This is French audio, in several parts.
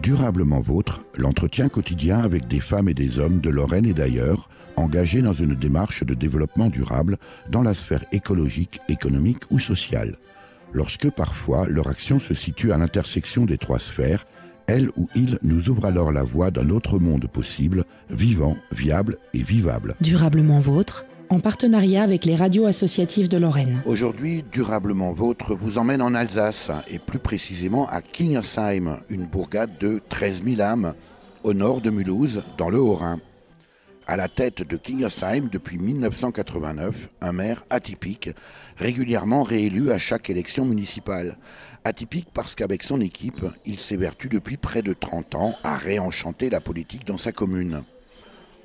Durablement Vôtre, l'entretien quotidien avec des femmes et des hommes de Lorraine et d'ailleurs, engagés dans une démarche de développement durable dans la sphère écologique, économique ou sociale. Lorsque parfois leur action se situe à l'intersection des trois sphères, elle ou il nous ouvre alors la voie d'un autre monde possible, vivant, viable et vivable. Durablement Vôtre, en partenariat avec les radios associatives de Lorraine. Aujourd'hui, Durablement Vôtre vous emmène en Alsace, et plus précisément à Kingersheim, une bourgade de 13 000 âmes, au nord de Mulhouse, dans le Haut-Rhin. À la tête de Kingersheim depuis 1989, un maire atypique, régulièrement réélu à chaque élection municipale. Atypique parce qu'avec son équipe, il s'évertue depuis près de 30 ans à réenchanter la politique dans sa commune.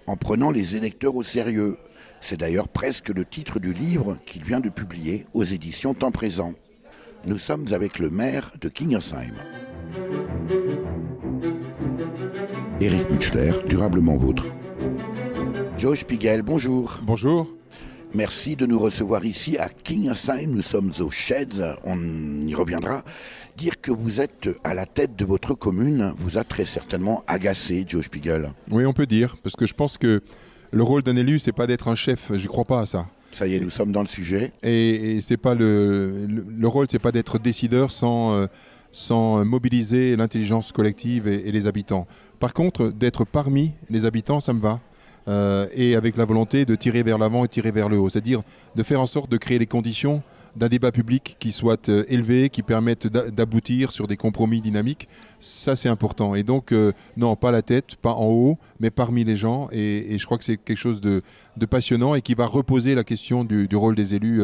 En prenant les électeurs au sérieux. C'est d'ailleurs presque le titre du livre qu'il vient de publier aux éditions Temps Présent. Nous sommes avec le maire de Kingersheim. Éric Mutschler, Durablement Vôtre. Joe Spiegel, bonjour. Bonjour. Merci de nous recevoir ici à Kingersheim. Nous sommes aux Sheds, on y reviendra. Dire que vous êtes à la tête de votre commune vous a très certainement agacé, Joe Spiegel. Oui, on peut dire, parce que je pense que le rôle d'un élu, c'est pas d'être un chef, je crois pas à ça. Ça y est, nous sommes dans le sujet. Et c'est pas le rôle, c'est pas d'être décideur sans mobiliser l'intelligence collective et les habitants. Par contre, d'être parmi les habitants, ça me va. Et avec la volonté de tirer vers l'avant et tirer vers le haut. C'est-à-dire de faire en sorte de créer les conditions d'un débat public qui soit élevé, qui permette d'aboutir sur des compromis dynamiques. Ça, c'est important. Et donc, non, pas la tête, pas en haut, mais parmi les gens. Et je crois que c'est quelque chose de passionnant et qui va reposer la question du rôle des élus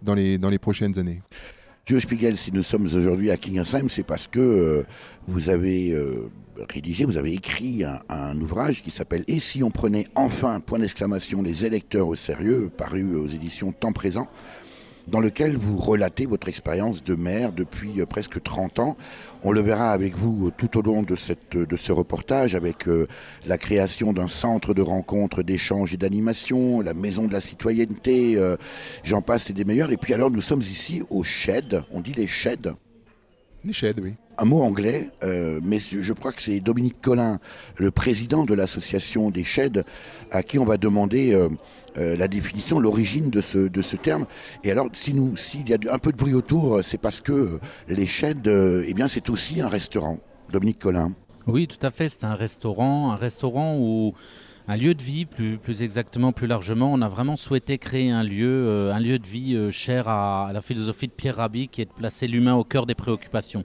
dans les prochaines années. Joe Spiegel, si nous sommes aujourd'hui à Kingersheim, c'est parce que vous avez rédigé, vous avez écrit un ouvrage qui s'appelle « Et si on prenait enfin, point d'exclamation, les électeurs au sérieux », paru aux éditions Temps Présent, dans lequel vous relatez votre expérience de maire depuis presque 30 ans. On le verra avec vous tout au long de ce reportage, avec la création d'un centre de rencontres, d'échanges et d'animation, la maison de la citoyenneté, j'en passe et des meilleurs. Et puis alors nous sommes ici au Shed, on dit les Sheds. Les Sheds, oui. Un mot anglais, mais je crois que c'est Dominique Collin, le président de l'association des Sheds, à qui on va demander la définition, l'origine de ce terme. Et alors, s'il y a un peu de bruit autour, c'est parce que les Sheds, eh bien, c'est aussi un restaurant. Dominique Collin. Oui, tout à fait. C'est un restaurant où un lieu de vie, plus exactement, plus largement. On a vraiment souhaité créer un lieu de vie cher à la philosophie de Pierre Rabhi, qui est de placer l'humain au cœur des préoccupations.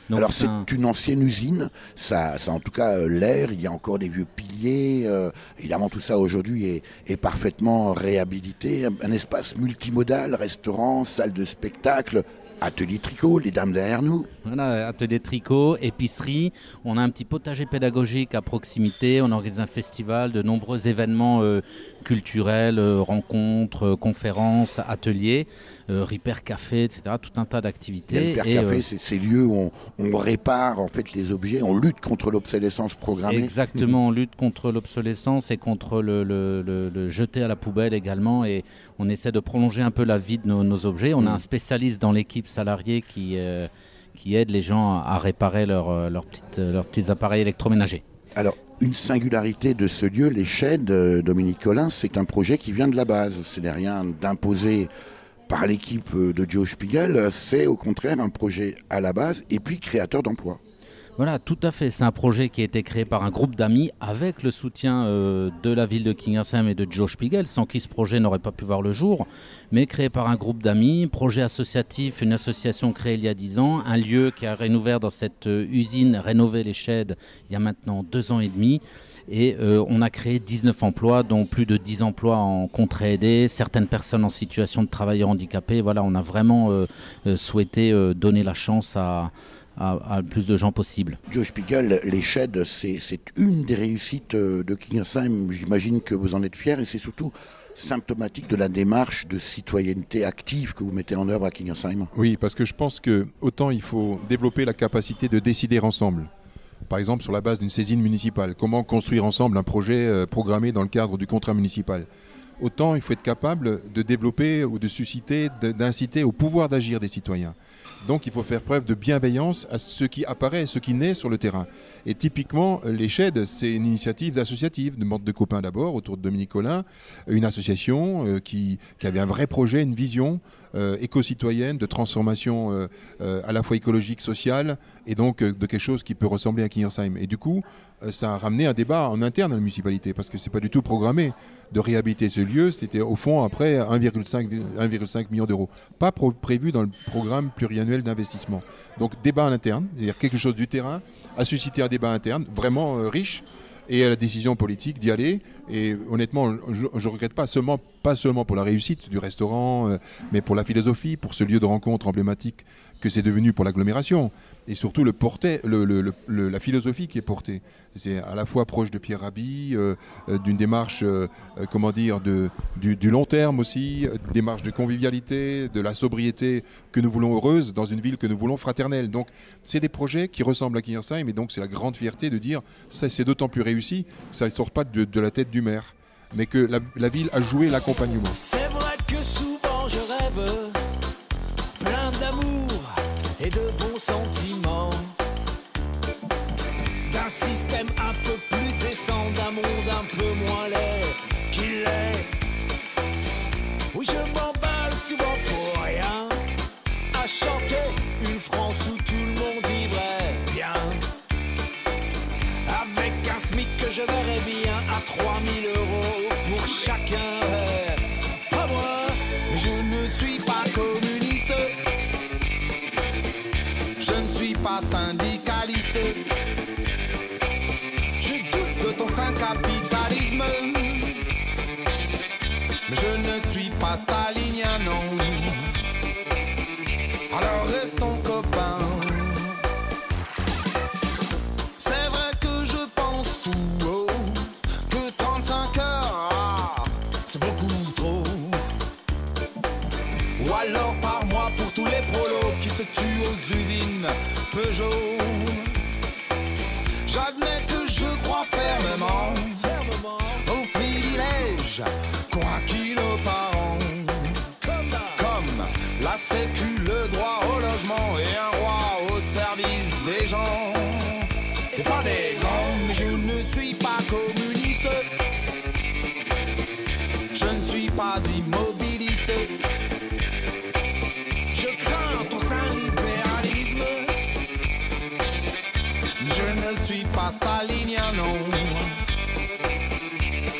Donc alors c'est une ancienne usine, ça en tout cas l'air, il y a encore des vieux piliers, évidemment tout ça aujourd'hui est parfaitement réhabilité, un espace multimodal, restaurant, salle de spectacle, atelier tricot, les dames derrière nous. Voilà, atelier tricot, épicerie, on a un petit potager pédagogique à proximité, on organise un festival, de nombreux événements culturels, rencontres, conférences, ateliers, Ripper Café, etc., tout un tas d'activités. Ripper Café, c'est ces lieux où on répare en fait les objets, on lutte contre l'obsolescence programmée. Exactement, on lutte contre l'obsolescence et contre le jeter à la poubelle également, et on essaie de prolonger un peu la vie de nos objets. On a un spécialiste dans l'équipe salariée qui aide les gens à réparer leurs petits appareils électroménagers. Alors, une singularité de ce lieu, les Sheds, Dominique Collin, c'est un projet qui vient de la base. Ce n'est rien d'imposé par l'équipe de Joe Spiegel, c'est au contraire un projet à la base et puis créateur d'emplois. Voilà, tout à fait. C'est un projet qui a été créé par un groupe d'amis avec le soutien de la ville de Kingersheim et de Joe Spiegel, sans qui ce projet n'aurait pas pu voir le jour, mais créé par un groupe d'amis, projet associatif, une association créée il y a 10 ans, un lieu qui a réouvert dans cette usine, rénové les Sheds il y a maintenant 2 ans et demi. Et on a créé 19 emplois, dont plus de 10 emplois en contrat aidé, certaines personnes en situation de travailleurs handicapés. Voilà, on a vraiment souhaité donner la chance à plus de gens possible. Joe Spiegel, les Sheds, c'est une des réussites de Kingersheim. J'imagine que vous en êtes fier et c'est surtout symptomatique de la démarche de citoyenneté active que vous mettez en œuvre à Kingersheim. Oui, parce que je pense que autant il faut développer la capacité de décider ensemble. Par exemple, sur la base d'une saisine municipale. Comment construire ensemble un projet programmé dans le cadre du contrat municipal. autant il faut être capable de développer ou de susciter, d'inciter au pouvoir d'agir des citoyens. Donc il faut faire preuve de bienveillance à ce qui apparaît, ce qui naît sur le terrain. Et typiquement, les Sheds, c'est une initiative associative, de bande de copains d'abord, autour de Dominique Collin, une association qui avait un vrai projet, une vision éco-citoyenne, de transformation à la fois écologique, sociale, et donc de quelque chose qui peut ressembler à Kingersheim. Et du coup, ça a ramené un débat en interne à la municipalité, parce que ce n'est pas du tout programmé de réhabiliter ce lieu. C'était au fond après 1,5 million d'euros. Pas prévu dans le programme pluriannuel d'investissement. Donc débat en interne, c'est-à-dire quelque chose du terrain, a suscité un débat interne vraiment riche, et à la décision politique d'y aller. Et honnêtement, je ne regrette pas seulement pour la réussite du restaurant, mais pour la philosophie, pour ce lieu de rencontre emblématique que c'est devenu pour l'agglomération. Et surtout la philosophie qui est portée. C'est à la fois proche de Pierre Rabhi, d'une démarche du long terme aussi, démarche de convivialité, de la sobriété que nous voulons heureuse dans une ville que nous voulons fraternelle. Donc c'est des projets qui ressemblent à Kingersheim, et donc c'est la grande fierté de dire ça, c'est d'autant plus réussi que ça ne sort pas de la tête du maire, mais que la ville a joué l'accompagnement. C'est vrai que souvent je rêve plein d'amour et de bons sentiments, d'un système un peu plus décent, d'un monde un peu moins laid qu'il est. Oui, je m'emballe souvent pour rien, à chanter une France où tout le monde vivrait bien, avec un SMIC que je verrais bien à 3 000 € pour chacun. Pas moi, mais je ne suis pas communiste, je ne suis pas syndicaliste, je doute de ton saint capitalisme, mais je ne suis pas stalinien, non. Alors restons copains. C'est vrai que je pense tout haut, que 35 heures, c'est beaucoup trop. Ou alors par mois pour tous les prolos qui se tuent aux usines Peugeot. J'admets que je crois fermement au privilège qu'ont acquis nos parents, comme la sécu, le droit au logement et un roi au service des gens. Et pas des grands, mais je ne suis pas communiste, je ne suis pas immobiliste, je crains ton saint libéralisme, mais je ne suis pas stalinien, non.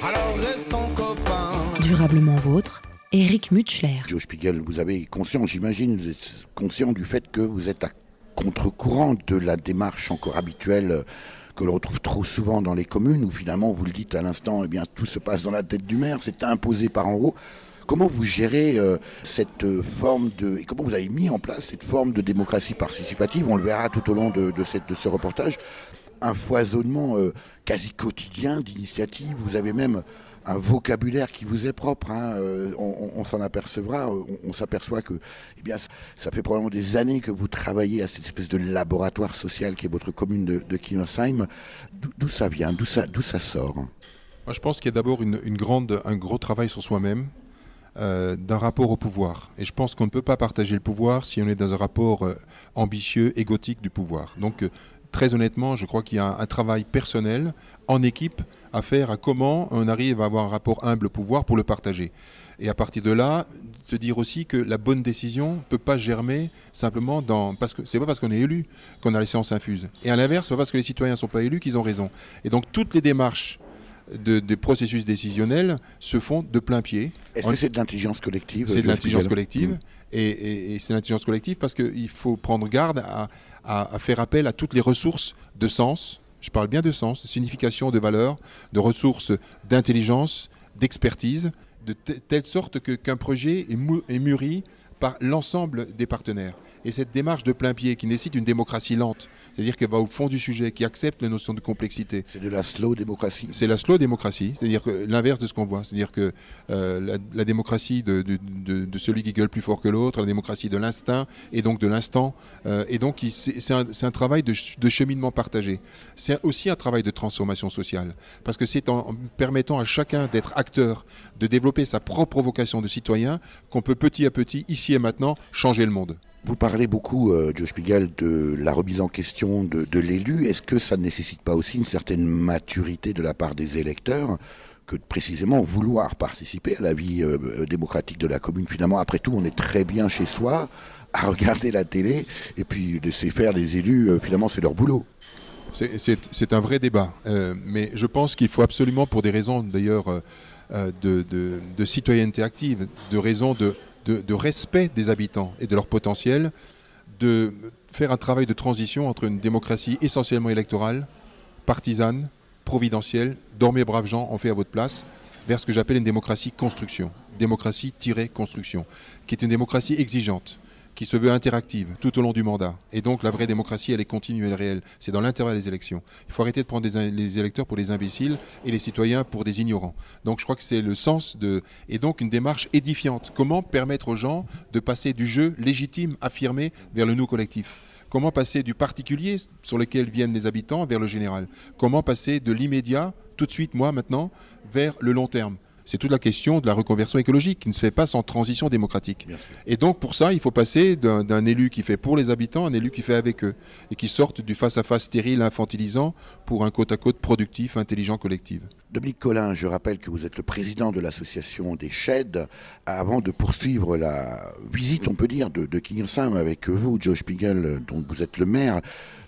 Alors restons copains. Durablement vôtre, Éric Mutschler. Joe Spiegel, vous avez conscience, j'imagine, vous êtes conscient du fait que vous êtes à contre-courant de la démarche encore habituelle que l'on retrouve trop souvent dans les communes, où finalement, vous le dites à l'instant, eh bien, tout se passe dans la tête du maire, c'est imposé par en haut. Comment vous gérez cette forme et comment vous avez mis en place cette forme de démocratie participative? On le verra tout au long de ce reportage. Un foisonnement quasi quotidien d'initiatives. Vous avez même un vocabulaire qui vous est propre. Hein. On s'en apercevra. On s'aperçoit que, eh bien, ça fait probablement des années que vous travaillez à cette espèce de laboratoire social qui est votre commune de Kingersheim. D'où ça vient? D'où ça sort? Moi, je pense qu'il y a d'abord un gros travail sur soi-même. D'un rapport au pouvoir. Et je pense qu'on ne peut pas partager le pouvoir si on est dans un rapport ambitieux, égotique du pouvoir. Donc, très honnêtement, je crois qu'il y a un travail personnel, en équipe, à faire à comment on arrive à avoir un rapport humble au pouvoir pour le partager. Et à partir de là, se dire aussi que la bonne décision ne peut pas germer simplement parce que c'est pas parce qu'on est élu qu'on a les séances infuses. Et à l'inverse, c'est pas parce que les citoyens ne sont pas élus qu'ils ont raison. Et donc, toutes les démarches des processus décisionnels se font de plein pied. Est-ce que c'est de l'intelligence collective? C'est de l'intelligence collective. Et c'est l'intelligence collective parce qu'il faut prendre garde à faire appel à toutes les ressources de sens. Je parle bien de sens, de signification, de valeur, de ressources d'intelligence, d'expertise, de telle sorte qu'un projet est mûri par l'ensemble des partenaires. Et cette démarche de plein pied qui nécessite une démocratie lente, c'est-à-dire qu'elle va au fond du sujet, qui accepte les notions de complexité. C'est de la slow démocratie. C'est la slow démocratie, c'est-à-dire que l'inverse de ce qu'on voit, c'est-à-dire que la démocratie de celui qui gueule plus fort que l'autre, la démocratie de l'instinct et donc de l'instant, et donc c'est un travail de cheminement partagé. C'est aussi un travail de transformation sociale, parce que c'est en permettant à chacun d'être acteur, de développer sa propre vocation de citoyen, qu'on peut petit à petit, ici et maintenant, changer le monde. Vous parlez beaucoup, Joe Spiegel, de la remise en question de l'élu. Est-ce que ça ne nécessite pas aussi une certaine maturité de la part des électeurs que de précisément vouloir participer à la vie démocratique de la commune? Finalement, après tout, on est très bien chez soi à regarder la télé et puis laisser faire les élus, finalement, c'est leur boulot. C'est un vrai débat, mais je pense qu'il faut absolument, pour des raisons d'ailleurs de citoyenneté active, de raisons de respect des habitants et de leur potentiel, de faire un travail de transition entre une démocratie essentiellement électorale, partisane, providentielle, dormez braves gens, on fait à votre place, vers ce que j'appelle une démocratie construction, démocratie-construction, qui est une démocratie exigeante, qui se veut interactive tout au long du mandat. Et donc la vraie démocratie, elle est continue, elle est réelle. C'est dans l'intervalle des élections. Il faut arrêter de prendre les électeurs pour des imbéciles et les citoyens pour des ignorants. Donc je crois que c'est le sens de... Et donc une démarche édifiante. Comment permettre aux gens de passer du jeu légitime, affirmé, vers le nous collectif? Comment passer du particulier sur lequel viennent les habitants vers le général? Comment passer de l'immédiat, tout de suite, moi, maintenant, vers le long terme? C'est toute la question de la reconversion écologique qui ne se fait pas sans transition démocratique. Et donc pour ça, il faut passer d'un élu qui fait pour les habitants à un élu qui fait avec eux et qui sorte du face-à-face stérile, infantilisant pour un côte-à-côte productif, intelligent, collectif. Dominique Collin, je rappelle que vous êtes le président de l'association des Sheds. Avant de poursuivre la visite, on peut dire, de Kingersheim avec vous, Joe Spiegel, dont vous êtes le maire,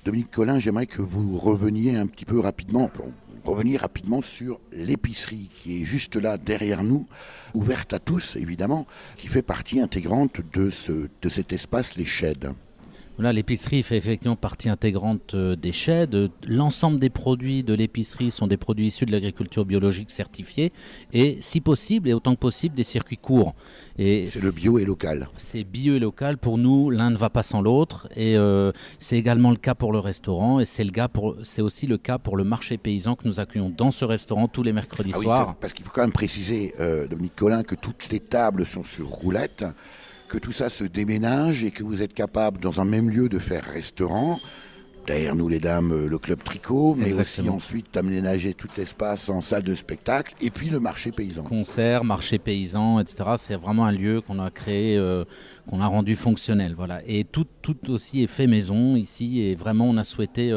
Dominique Collin, j'aimerais que vous reveniez un petit peu rapidement... Revenir rapidement sur l'épicerie qui est juste là derrière nous, ouverte à tous évidemment, qui fait partie intégrante de cet espace, les Sheds. Voilà, l'épicerie fait effectivement partie intégrante des Sheds. L'ensemble des produits de l'épicerie sont des produits issus de l'agriculture biologique certifiée et, si possible, et autant que possible, des circuits courts. C'est le bio et local. C'est bio et local. Pour nous, l'un ne va pas sans l'autre. Et c'est également le cas pour le restaurant. Et c'est aussi le cas pour le marché paysan que nous accueillons dans ce restaurant tous les mercredis soirs. Oui, parce qu'il faut quand même préciser, Dominique Collin, que toutes les tables sont sur roulettes, que tout ça se déménage et que vous êtes capable, dans un même lieu, de faire restaurant. Derrière nous, les dames, le club tricot, mais Exactement. aussi ensuite aménager tout l'espace en salle de spectacle, et puis le marché paysan. Concerts, marché paysan, etc. C'est vraiment un lieu qu'on a créé, qu'on a rendu fonctionnel. Voilà. Et tout aussi est fait maison ici, et vraiment on a souhaité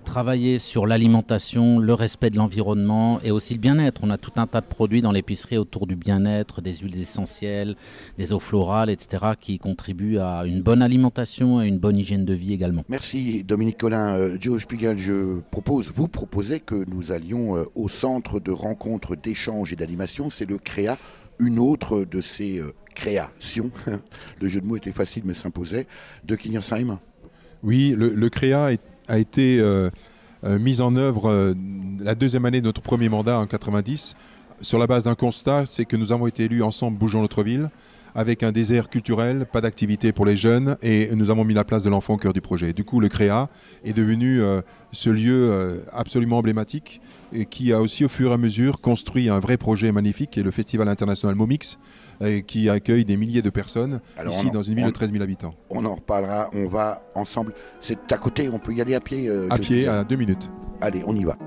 travailler sur l'alimentation, le respect de l'environnement et aussi le bien-être. On a tout un tas de produits dans l'épicerie autour du bien-être, des huiles essentielles, des eaux florales, etc. qui contribuent à une bonne alimentation et une bonne hygiène de vie également. Merci Dominique Collin. Joe Spiegel, vous proposez que nous allions au centre de rencontres, d'échanges et d'animation. C'est le CREA, une autre de ces créations. Le jeu de mots était facile mais s'imposait. De Kingersheim. Oui, le CREA a été mise en œuvre la deuxième année de notre premier mandat en 90 sur la base d'un constat, c'est que nous avons été élus ensemble Bougeons notre ville avec un désert culturel, pas d'activité pour les jeunes et nous avons mis la place de l'enfant au cœur du projet. Du coup, le CREA est devenu ce lieu absolument emblématique et qui a aussi au fur et à mesure construit un vrai projet magnifique qui est le Festival international Momix qui accueille des milliers de personnes ici dans une ville de 13 000 habitants. On en reparlera, on va ensemble. C'est à côté, on peut y aller à pied. À pied, à 2 minutes. Allez, on y va.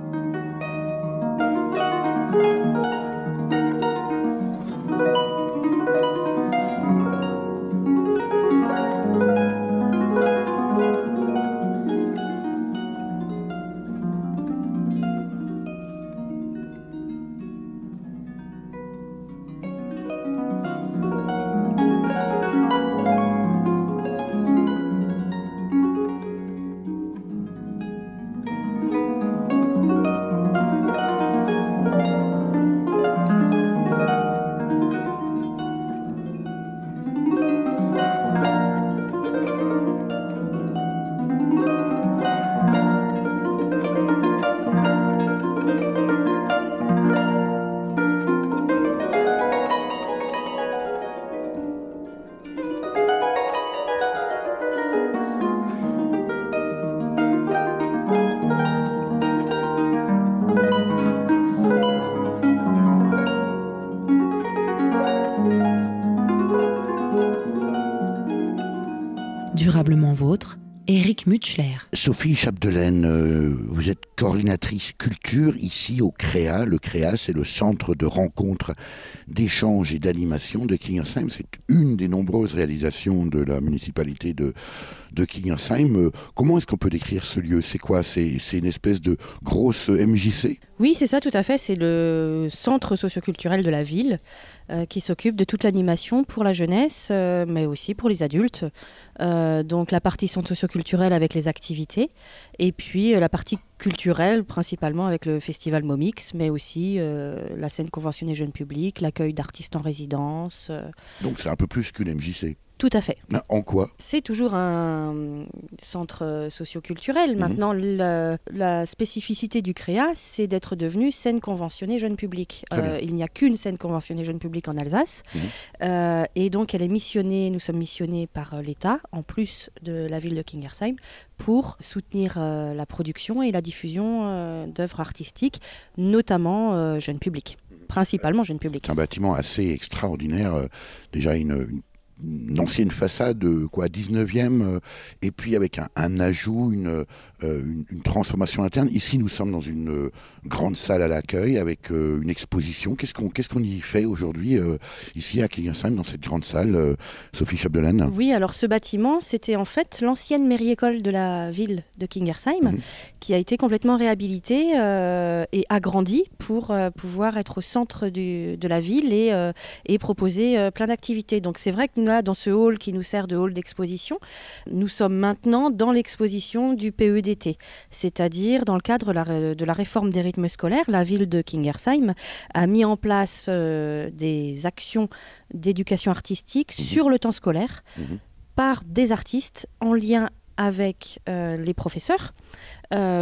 Eric Mutschler. Sophie Chapdelaine, vous êtes coordinatrice culture ici au CREA. Le CREA, c'est le centre de rencontre, d'échange et d'animation de Kingersheim. C'est une des nombreuses réalisations de la municipalité de Kingersheim. Comment est-ce qu'on peut décrire ce lieu? C'est quoi? C'est une espèce de grosse MJC? Oui, c'est ça, tout à fait. C'est le centre socioculturel de la ville qui s'occupe de toute l'animation pour la jeunesse, mais aussi pour les adultes. Donc la partie centre socioculturel avec les activités, et puis la partie culturelle principalement avec le festival Momix, mais aussi la scène conventionnée jeune public, l'accueil d'artistes en résidence. Donc c'est un peu plus qu'une MJC. Tout à fait. En quoi? C'est toujours un centre socioculturel. Maintenant, la spécificité du CREA, c'est d'être devenu scène conventionnée jeune public. Il n'y a qu'une scène conventionnée jeune public en Alsace. Et donc, nous sommes missionnés par l'État, en plus de la ville de Kingersheim, pour soutenir la production et la diffusion d'œuvres artistiques, notamment jeunes publics, principalement jeunes publics. Un bâtiment assez extraordinaire, déjà une ancienne façade, 19e, et puis avec un ajout, une transformation interne. Ici, nous sommes dans une grande salle à l'accueil avec une exposition. Qu'est-ce qu'on y fait aujourd'hui, ici à Kingersheim, dans cette grande salle, Sophie Chapdelaine? Oui, alors ce bâtiment, c'était en fait l'ancienne mairie-école de la ville de Kingersheim, qui a été complètement réhabilitée et agrandie pour pouvoir être au centre de la ville et proposer plein d'activités. Donc c'est vrai que là, dans ce hall qui nous sert de hall d'exposition, nous sommes maintenant dans l'exposition du PEDT, c'est-à-dire dans le cadre de la réforme des rythmes scolaires. La ville de Kingersheim a mis en place des actions d'éducation artistique sur le temps scolaire par des artistes en lien avec les professeurs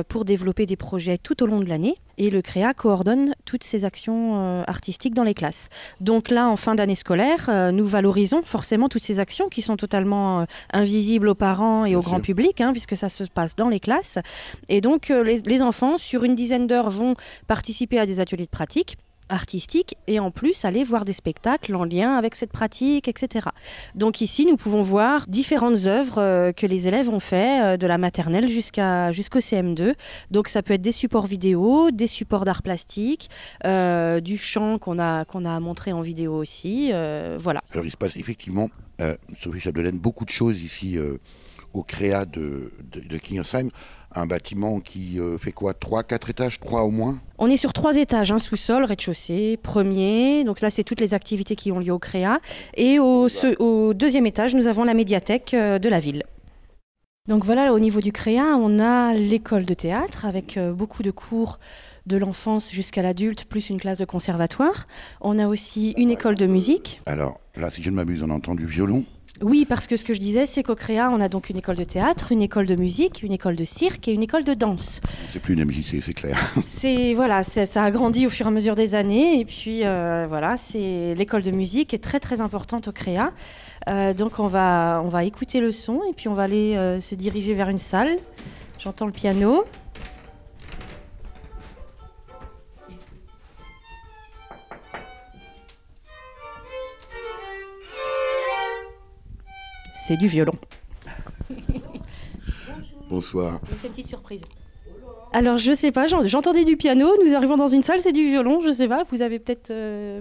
pour développer des projets tout au long de l'année. Et le CREA coordonne toutes ces actions artistiques dans les classes. Donc là, en fin d'année scolaire, nous valorisons forcément toutes ces actions qui sont totalement invisibles aux parents et au grand public, puisque ça se passe dans les classes. Et donc, les enfants, sur une dizaine d'heures, vont participer à des ateliers de pratique artistique et en plus aller voir des spectacles en lien avec cette pratique, etc. Donc ici, nous pouvons voir différentes œuvres que les élèves ont fait de la maternelle jusqu'au CM2. Donc ça peut être des supports vidéo, des supports d'art plastique, du chant qu'on a montré en vidéo aussi. Voilà. Alors il se passe effectivement, Sophie Chapdelaine, beaucoup de choses ici au CREA de Kingersheim. Un bâtiment qui fait quoi, 3-4 étages, 3 au moins? On est sur 3 étages, sous-sol, rez-de-chaussée, premier. Donc là, c'est toutes les activités qui ont lieu au CREA. Et au deuxième étage, nous avons la médiathèque de la ville. Donc voilà, au niveau du CREA, on a l'école de théâtre avec beaucoup de cours de l'enfance jusqu'à l'adulte, plus une classe de conservatoire. On a aussi une école de musique. Alors là, si je ne m'abuse, on entend du violon. Oui, parce que ce que je disais, c'est qu'au CREA, on a donc une école de théâtre, une école de musique, une école de cirque et une école de danse. C'est plus une MJC, c'est clair. Ça a grandi au fur et à mesure des années. Et puis l'école de musique est très très importante au CREA. Donc on va écouter le son et puis on va aller se diriger vers une salle. J'entends le piano. C'est du violon. Bonsoir. C'est une petite surprise. Alors, je sais pas, j'entendais du piano, nous arrivons dans une salle, c'est du violon, je sais pas, vous avez peut-être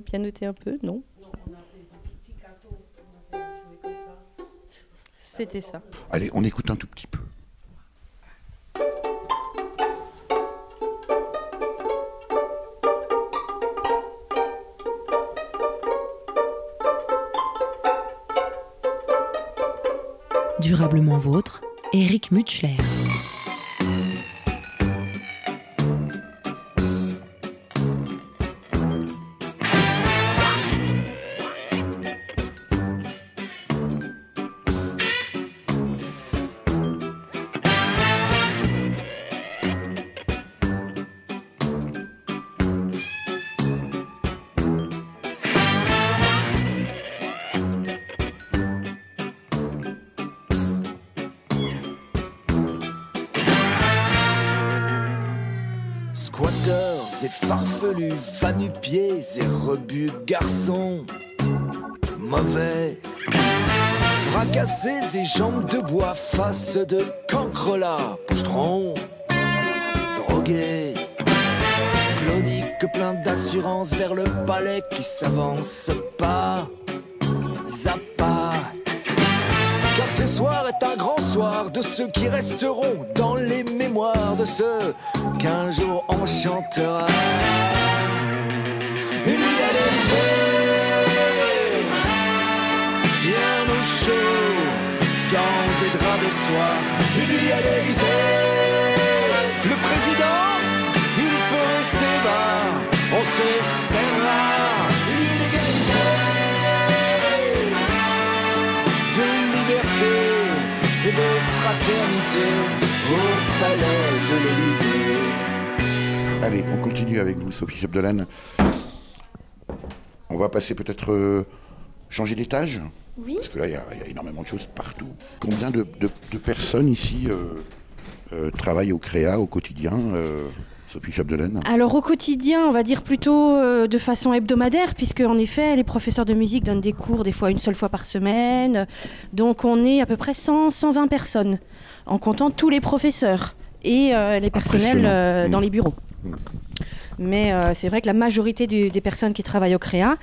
pianoté un peu, non? Non, on a fait des petits gâteaux, on a fait jouer comme ça. C'était ça. Allez, on écoute un tout petit peu. Durablement vôtre, Eric Mutschler. Squatteurs et farfelus, va-nu-pieds et rebus garçons, mauvais. bras cassés et jambes de bois, face de cancre là, pochetron, drogué, claudique plein d'assurance vers le palais qui s'avance pas à pas. Car ce soir est un grand soir de ceux qui resteront dans les mémoires de ceux qu'un jour on chantera. Une nuit à l'Élysée, bien au chaud, dans des draps de soie. Une nuit à l'Élysée, le président, il peut rester bas, on se serra. Une égalité de liberté et de fraternité au palais de l'Élysée. Allez, on continue avec vous, Sophie Chapdelaine. On va passer peut-être changer d'étage. Oui. Parce que là, il y a énormément de choses partout. Combien de personnes ici travaillent au CREA au quotidien, Sophie Chapdelaine? Alors au quotidien, on va dire plutôt de façon hebdomadaire, puisque en effet, les professeurs de musique donnent des cours des fois une seule fois par semaine. Donc on est à peu près 120 personnes, en comptant tous les professeurs et les personnels dans les bureaux. Mais c'est vrai que la majorité des personnes qui travaillent au CREA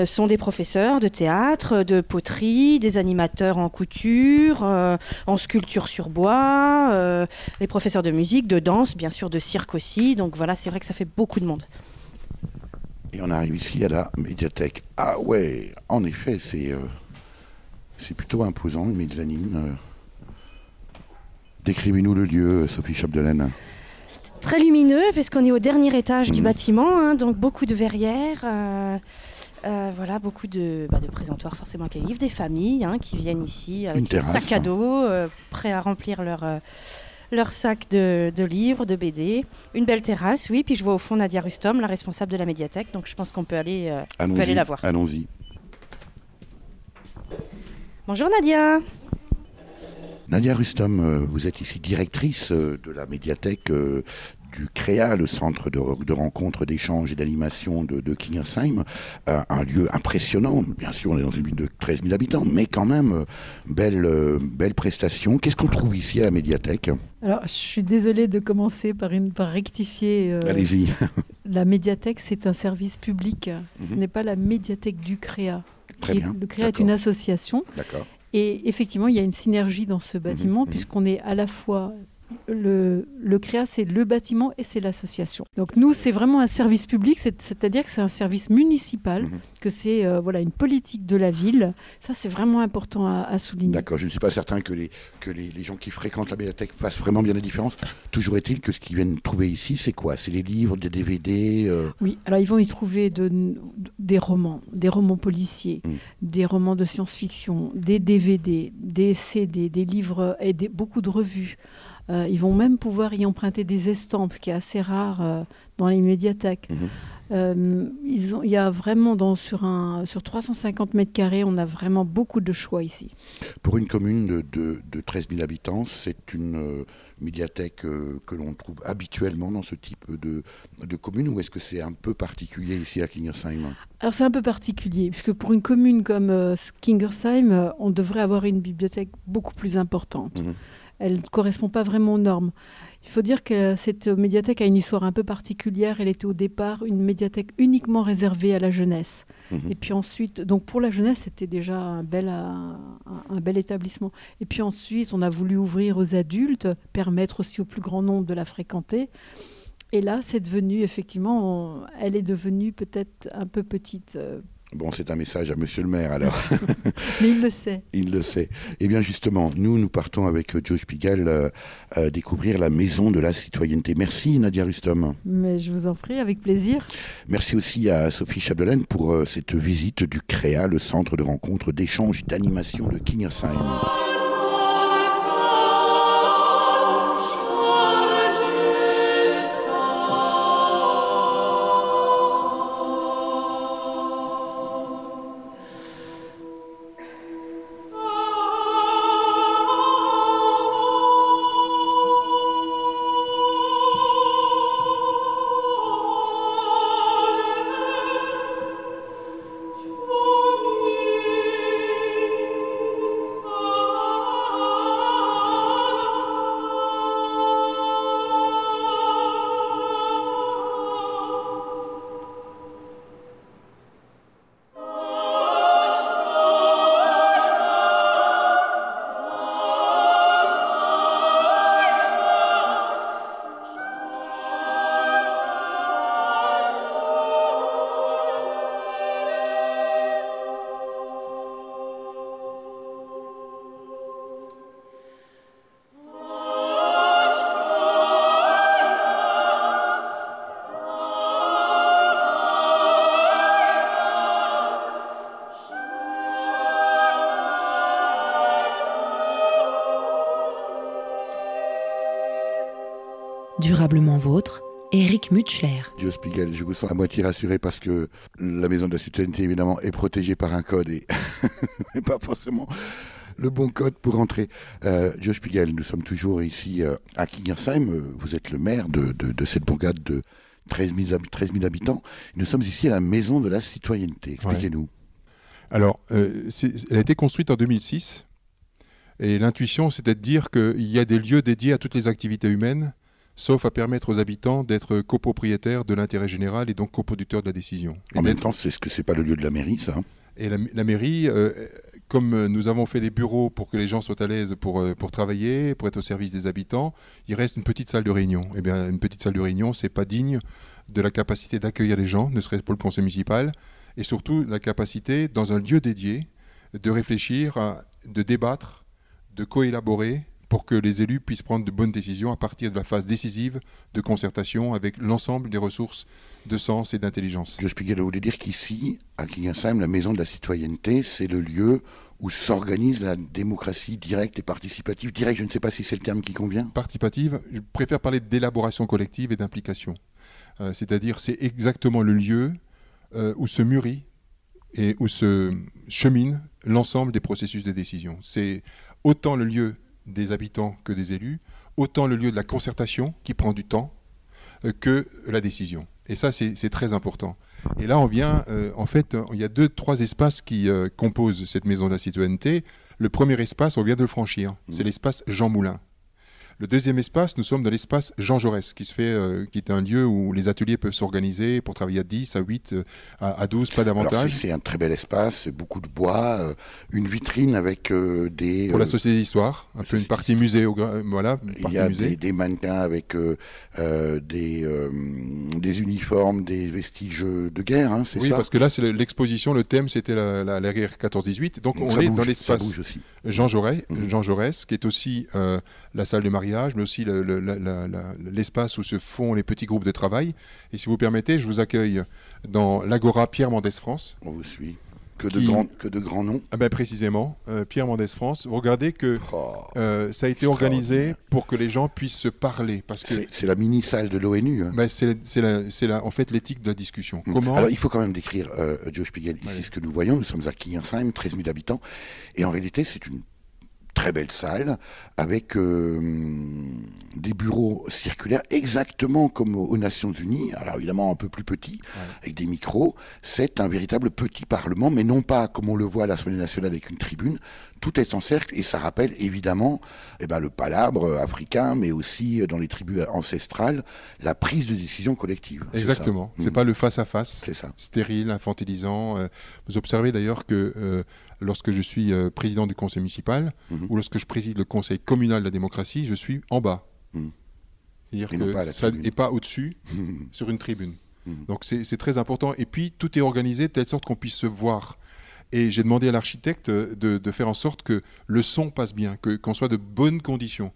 sont des professeurs de théâtre, de poterie, des animateurs en couture, en sculpture sur bois, les professeurs de musique, de danse, bien sûr de cirque aussi. Donc voilà, c'est vrai que ça fait beaucoup de monde. Et on arrive ici à la médiathèque. Ah ouais, en effet, c'est plutôt imposant, une mezzanine. Décrivez-nous le lieu, Sophie Chapdelaine. Très lumineux, puisqu'on est au dernier étage du bâtiment, hein, donc beaucoup de verrières, voilà, beaucoup de présentoirs forcément avec les livres, des familles qui viennent ici avec des sacs à dos, prêts à remplir leur sac de livres, de BD. Une belle terrasse, oui, puis je vois au fond Nadia Rustom, la responsable de la médiathèque, donc je pense qu'on peut aller la voir. Allons-y. Bonjour Nadia. Nadia Rustom, vous êtes ici directrice de la médiathèque du CREA, le centre de rencontre, d'échange et d'animation de Kingersheim. Un lieu impressionnant, bien sûr on est dans une ville de 13 000 habitants, mais quand même belle prestation. Qu'est-ce qu'on trouve ici à la médiathèque? Alors je suis désolée de commencer par rectifier. Allez-y. La médiathèque c'est un service public, ce n'est pas la médiathèque du CREA. Très bien. Le CREA est une association. D'accord. Et effectivement, il y a une synergie dans ce bâtiment, puisqu'on est à la fois... Le CREA, c'est le bâtiment et c'est l'association. Donc nous, c'est vraiment un service public, c'est-à-dire que c'est un service municipal, que c'est une politique de la ville. Ça, c'est vraiment important à souligner. D'accord, je ne suis pas certain que les gens qui fréquentent la médiathèque fassent vraiment bien la différence. Toujours est-il que ce qu'ils viennent trouver ici, c'est quoi? C'est les livres, des DVD Oui, alors ils vont y trouver des romans policiers, des romans de science-fiction, des DVD, des CD, des livres et beaucoup de revues. Ils vont même pouvoir y emprunter des estampes, ce qui est assez rare dans les médiathèques. Il y a vraiment, sur 350 mètres carrés, on a vraiment beaucoup de choix ici. Pour une commune de 13 000 habitants, c'est une médiathèque que l'on trouve habituellement dans ce type de commune, ou est-ce que c'est un peu particulier ici à Kingersheim? Alors c'est un peu particulier, puisque pour une commune comme Kingersheim, on devrait avoir une bibliothèque beaucoup plus importante. Elle ne correspond pas vraiment aux normes. Il faut dire que cette médiathèque a une histoire un peu particulière. Elle était au départ une médiathèque uniquement réservée à la jeunesse. Et puis ensuite, donc pour la jeunesse, c'était déjà un bel établissement. Et puis ensuite, on a voulu ouvrir aux adultes, permettre aussi au plus grand nombre de la fréquenter. Et là, c'est devenu, effectivement, elle est devenue peut-être un peu petite. Bon, c'est un message à monsieur le maire, alors. Mais il le sait. Il le sait. Eh bien, justement, nous partons avec Joe Spiegel découvrir la maison de la citoyenneté. Merci, Nadia Rustom. Mais je vous en prie, avec plaisir. Merci aussi à Sophie Chapdelaine pour cette visite du CREA, le centre de rencontre, d'échange et d'animation de Kingersheim. durablement vôtre, Eric Mutschler. Joe Spiegel, je vous sens à moitié rassuré parce que la maison de la citoyenneté, évidemment, est protégée par un code et pas forcément le bon code pour entrer. Joe Spiegel, nous sommes toujours ici à Kingersheim. Vous êtes le maire de cette bourgade de 13 000 habitants. Nous sommes ici à la maison de la citoyenneté. Expliquez-nous. Ouais. Alors, elle a été construite en 2006 et l'intuition, c'était de dire qu'il y a des lieux dédiés à toutes les activités humaines, sauf à permettre aux habitants d'être copropriétaires de l'intérêt général et donc coproducteurs de la décision. En même temps, c'est pas le lieu de la mairie, ça. Et la mairie, comme nous avons fait des bureaux pour que les gens soient à l'aise pour travailler, pour être au service des habitants, il reste une petite salle de réunion. Eh bien, une petite salle de réunion, c'est pas digne de la capacité d'accueillir les gens, ne serait-ce pour le conseil municipal, et surtout la capacité, dans un lieu dédié, de réfléchir, de débattre, de coélaborer, pour que les élus puissent prendre de bonnes décisions à partir de la phase décisive de concertation avec l'ensemble des ressources de sens et d'intelligence. Joe Spiegel, vous voulez dire qu'ici, à Kingersheim, la maison de la citoyenneté, c'est le lieu où s'organise la démocratie directe et participative. Directe, je ne sais pas si c'est le terme qui convient. Participative, je préfère parler d'élaboration collective et d'implication. C'est-à-dire, c'est exactement le lieu où se mûrit et où se chemine l'ensemble des processus de décision. C'est autant le lieu des habitants que des élus, autant le lieu de la concertation qui prend du temps que la décision. Et ça, c'est très important. Et là, on vient, en fait, il y a 2-3 espaces qui composent cette maison de la citoyenneté. Le premier espace, on vient de le franchir, c'est l'espace Jean Moulin. Le deuxième espace, nous sommes dans l'espace Jean Jaurès, qui est un lieu où les ateliers peuvent s'organiser pour travailler à 10, à 8, à 12, pas davantage. Alors c'est un très bel espace, beaucoup de bois, une vitrine avec des... Pour la Société d'Histoire, un peu une partie musée. Voilà, il y a des mannequins avec des uniformes, des vestiges de guerre, hein, c'est ça? Oui, parce que là, c'est l'exposition, le thème, c'était la guerre 14-18. Donc on est dans l'espace Jean Jaurès, qui est aussi la salle de mariage, mais aussi l'espace où se font les petits groupes de travail. Et si vous permettez, je vous accueille dans l'Agora Pierre Mendès France. On vous suit. Que de grands noms. Ah ben précisément, Pierre Mendès France. Vous regardez que ça a été organisé pour que les gens puissent se parler. C'est la mini-salle de l'ONU. Hein. Ben c'est en fait l'éthique de la discussion. Comment... Alors il faut quand même décrire, Joe Spiegel, ici ce que nous voyons. Nous sommes à Kingersheim, 13 000 habitants. Et en réalité, c'est une très belle salle avec des bureaux circulaires exactement comme aux Nations Unies, alors évidemment un peu plus petit, avec des micros. C'est un véritable petit parlement, mais non pas comme on le voit à l'Assemblée nationale avec une tribune. Tout est en cercle et ça rappelle évidemment le palabre africain, mais aussi dans les tribus ancestrales, la prise de décision collective. Exactement. C'est pas le face-à-face, c'est ça. Stérile, infantilisant. Vous observez d'ailleurs que lorsque je suis président du conseil municipal ou lorsque je préside le conseil communal de la démocratie, je suis en bas. C'est-à-dire que ça n'est pas au-dessus sur une tribune. Donc c'est très important. Et puis tout est organisé de telle sorte qu'on puisse se voir. Et j'ai demandé à l'architecte de faire en sorte que le son passe bien, qu'on soit de bonnes conditions.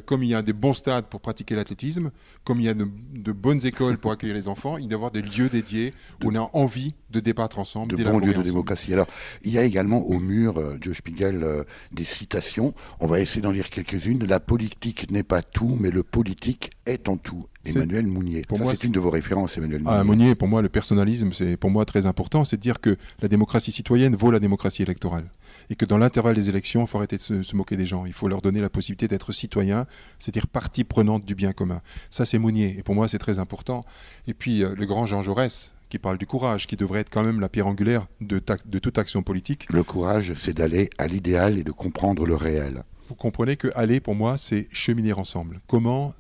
Comme il y a des bons stades pour pratiquer l'athlétisme, comme il y a de bonnes écoles pour accueillir les enfants, il doit y avoir des lieux dédiés où on a envie de débattre ensemble. De bons lieux de démocratie. Alors, il y a également au mur, Joe Spiegel, des citations. On va essayer d'en lire quelques-unes. La politique n'est pas tout, mais le politique est en tout. Emmanuel Mounier. C'est une de vos références, Emmanuel Mounier. Mounier, pour moi, le personnalisme, c'est pour moi très important. C'est de dire que la démocratie citoyenne vaut la démocratie électorale. Et que dans l'intervalle des élections, il faut arrêter de se moquer des gens. Il faut leur donner la possibilité d'être citoyens, c'est-à-dire partie prenante du bien commun. Ça, c'est Mounier. Et pour moi, c'est très important. Et puis, le grand Jean Jaurès, qui parle du courage, qui devrait être quand même la pierre angulaire de toute action politique. Le courage, c'est d'aller à l'idéal et de comprendre le réel. Vous comprenez que aller, pour moi, c'est cheminer ensemble. Comment,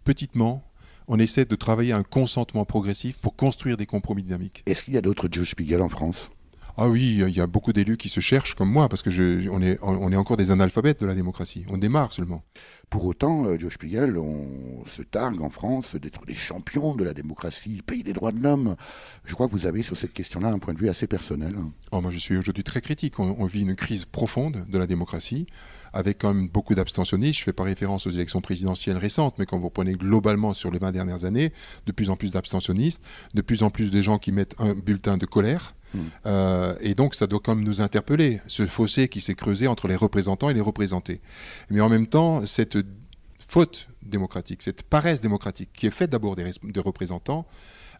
petitement, on essaie de travailler à un consentement progressif pour construire des compromis dynamiques. Est-ce qu'il y a d'autres Joe Spiegel en France ? Ah oui, il y a beaucoup d'élus qui se cherchent comme moi, parce que on est encore des analphabètes de la démocratie. On démarre seulement. Pour autant, Joe Spiegel, on se targue en France d'être les champions de la démocratie, le pays des droits de l'homme. Je crois que vous avez sur cette question-là un point de vue assez personnel. Moi, je suis aujourd'hui très critique. On vit une crise profonde de la démocratie, avec quand même beaucoup d'abstentionnistes. Je ne fais pas référence aux élections présidentielles récentes, mais quand vous prenez globalement sur les 20 dernières années, de plus en plus d'abstentionnistes, de plus en plus de gens qui mettent un bulletin de colère. Et donc ça doit quand même nous interpeller, ce fossé qui s'est creusé entre les représentants et les représentés. Mais en même temps, cette faute démocratique, cette paresse démocratique qui est faite d'abord des représentants,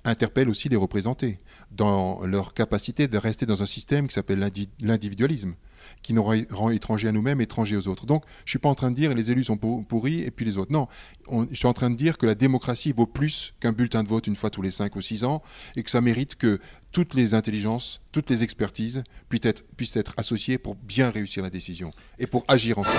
interpelle aussi les représentés dans leur capacité de rester dans un système qui s'appelle l'individualisme, qui nous rend étrangers à nous-mêmes, étrangers aux autres. Donc, je ne suis pas en train de dire les élus sont pourris et puis les autres. Non, je suis en train de dire que la démocratie vaut plus qu'un bulletin de vote une fois tous les 5 ou 6 ans et que ça mérite que toutes les intelligences, toutes les expertises puissent être associées pour bien réussir la décision et pour agir ensemble.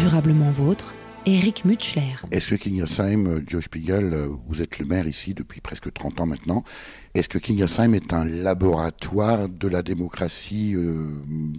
Durablement vôtre, Eric Mutschler. Est-ce que Kingersheim, Joe Spiegel, vous êtes le maire ici depuis presque 30 ans maintenant, est-ce que Kingersheim est un laboratoire de la démocratie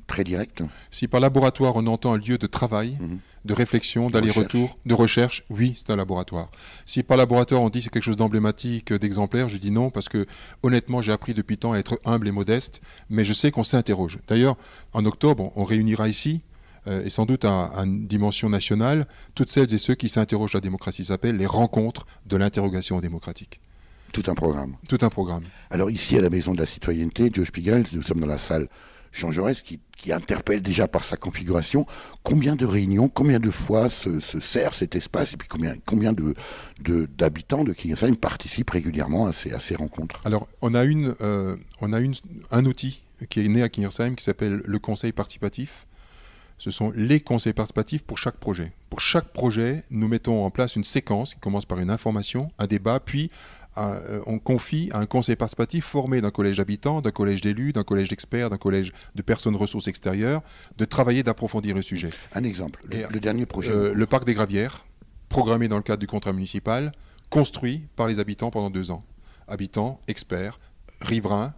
très directe? Si par laboratoire on entend un lieu de travail, de réflexion, d'aller-retour, de recherche, oui, c'est un laboratoire. Si par laboratoire on dit c'est quelque chose d'emblématique, d'exemplaire, je dis non, parce que honnêtement j'ai appris depuis tant à être humble et modeste, mais je sais qu'on s'interroge. D'ailleurs, en octobre, on réunira ici, et sans doute à une dimension nationale, toutes celles et ceux qui s'interrogent la démocratie. Ça s'appelle les rencontres de l'interrogation démocratique. Tout un programme. Tout un programme. Alors ici, à la Maison de la Citoyenneté, Joe Spiegel, nous sommes dans la salle Jean Jaurès, qui interpelle déjà par sa configuration. Combien de réunions, combien de fois se sert cet espace, et puis combien d'habitants de Kingersheim participent régulièrement à ces rencontres? Alors, on a un outil qui est né à Kingersheim qui s'appelle le conseil participatif. Ce sont les conseils participatifs pour chaque projet. Pour chaque projet, nous mettons en place une séquence qui commence par une information, un débat, puis on confie à un conseil participatif formé d'un collège d'habitants, d'un collège d'élus, d'un collège d'experts, d'un collège de personnes ressources extérieures, de travailler, d'approfondir le sujet. Un exemple, le dernier projet. Le parc des Gravières, programmé dans le cadre du contrat municipal, construit par les habitants pendant 2 ans. Habitants, experts, riverains,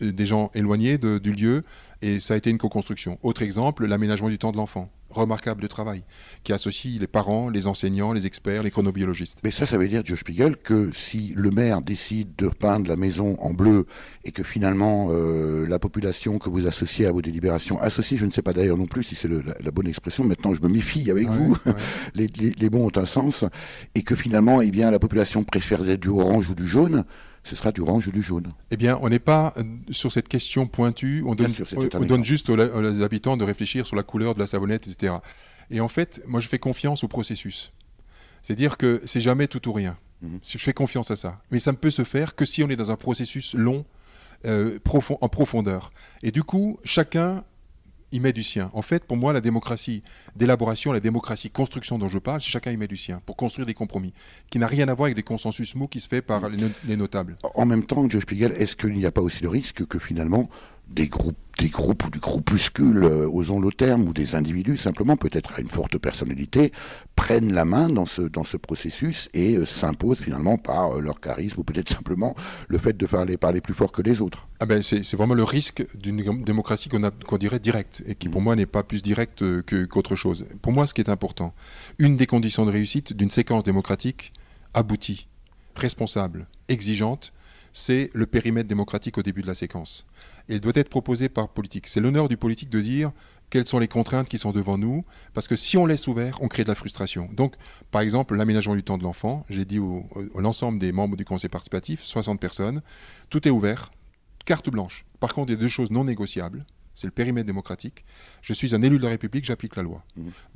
des gens éloignés du lieu, et ça a été une co-construction. Autre exemple, l'aménagement du temps de l'enfant, remarquable travail, qui associe les parents, les enseignants, les experts, les chronobiologistes. Mais ça veut dire, Joe Spiegel, que si le maire décide de repeindre la maison en bleu et que finalement la population que vous associez à vos délibérations, associée, je ne sais pas d'ailleurs non plus si c'est la bonne expression, maintenant je me méfie avec vous, les mots ont un sens, et que finalement eh bien, la population préférerait du orange ou du jaune, ce sera du orange ou du jaune. Eh bien, on n'est pas sur cette question pointue. On donne juste aux habitants de réfléchir sur la couleur de la savonnette, etc. Et en fait, moi, je fais confiance au processus. C'est-à-dire que c'est jamais tout ou rien. Je fais confiance à ça. Mais ça ne peut se faire que si on est dans un processus long, en profondeur. Et du coup, chacun y met du sien. En fait, pour moi, la démocratie d'élaboration, la démocratie construction dont je parle, c'est chacun y met du sien pour construire des compromis, qui n'a rien à voir avec des consensus mous qui se fait par les notables. En même temps, Joe Spiegel, est-ce qu'il n'y a pas aussi le risque que finalement des groupes ou du groupuscule, osons le terme, ou des individus, simplement, peut-être à une forte personnalité, prennent la main dans ce processus et s'imposent finalement par leur charisme, ou peut-être simplement le fait de parler plus fort que les autres? C'est vraiment le risque d'une démocratie qu'on dirait directe, et qui pour moi n'est pas plus directe qu'autre chose. Pour moi, ce qui est important, une des conditions de réussite d'une séquence démocratique aboutie, responsable, exigeante, c'est le périmètre démocratique au début de la séquence. Et il doit être proposé par politique. C'est l'honneur du politique de dire quelles sont les contraintes qui sont devant nous, parce que si on laisse ouvert, on crée de la frustration. Donc, par exemple, l'aménagement du temps de l'enfant, j'ai dit à l'ensemble des membres du conseil participatif, 60 personnes, tout est ouvert, carte blanche. Par contre, il y a deux choses non négociables. C'est le périmètre démocratique. Je suis un élu de la République, j'applique la loi.